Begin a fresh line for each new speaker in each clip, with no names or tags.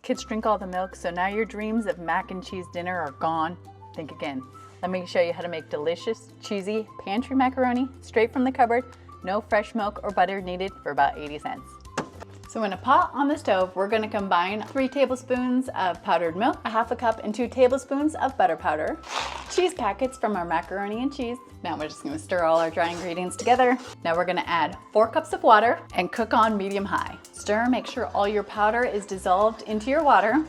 Kids drink all the milk, so now your dreams of mac and cheese dinner are gone. Think again. Let me show you how to make delicious, cheesy pantry macaroni straight from the cupboard. No fresh milk or butter needed for about 80 cents. So in a pot on the stove, we're going to combine 3 tablespoons of powdered milk, a half a cup and 2 tablespoons of butter powder, cheese packets from our macaroni and cheese. Now we're just going to stir all our dry ingredients together. Now we're going to add 4 cups of water and cook on medium-high. Stir, make sure all your powder is dissolved into your water.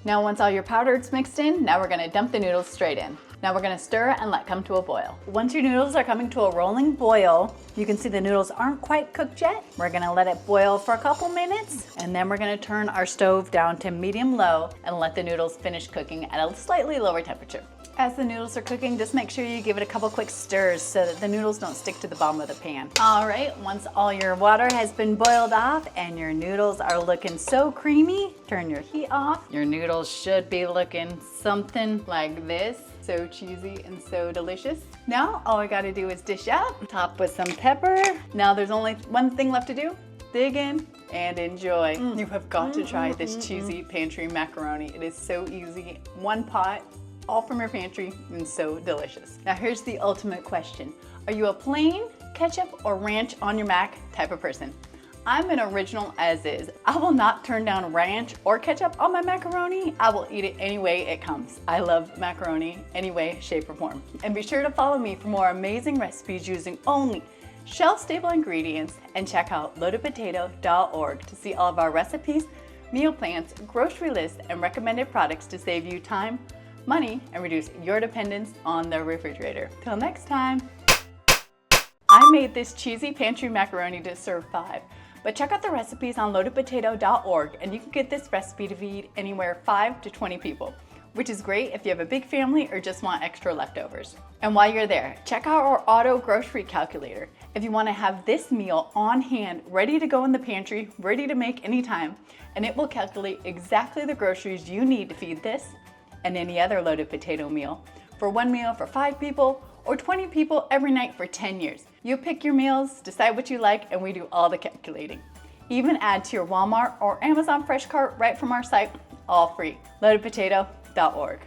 Now once all your powder is mixed in, now we're going to dump the noodles straight in. Now we're going to stir and let come to a boil. Once your noodles are coming to a rolling boil, you can see the noodles aren't quite cooked yet. We're going to let it boil for a couple minutes, and then we're going to turn our stove down to medium-low and let the noodles finish cooking at a slightly lower temperature. As the noodles are cooking, just make sure you give it a couple quick stirs so that the noodles don't stick to the bottom of the pan. All right, once all your water has been boiled off and your noodles are looking so creamy, turn your heat off. Your noodles should be looking something like this. So cheesy and so delicious. Now all we gotta do is dish out, top with some pepper. Now there's only one thing left to do. Dig in and enjoy. You have got to try this cheesy pantry macaroni. It is so easy. One pot, all from your pantry, and so delicious. Now here's the ultimate question. Are you a plain ketchup or ranch on your mac type of person? I'm an original as is. I will not turn down ranch or ketchup on my macaroni. I will eat it any way it comes. I love macaroni any way, shape, or form. And be sure to follow me for more amazing recipes using only shelf-stable ingredients, and check out loadedpotato.org to see all of our recipes, meal plans, grocery lists, and recommended products to save you time, money, and reduce your dependence on the refrigerator. Till next time. I made this cheesy pantry macaroni to serve 5. But check out the recipes on loadedpotato.org and you can get this recipe to feed anywhere 5 to 20 people, which is great if you have a big family or just want extra leftovers. And while you're there, check out our auto grocery calculator. If you want to have this meal on hand, ready to go in the pantry, ready to make anytime, and it will calculate exactly the groceries you need to feed this and any other loaded potato meal for one meal for 5 people or 20 people every night for 10 years. You pick your meals, decide what you like, and we do all the calculating. Even add to your Walmart or Amazon Fresh Cart right from our site, all free. Loadedpotato.org.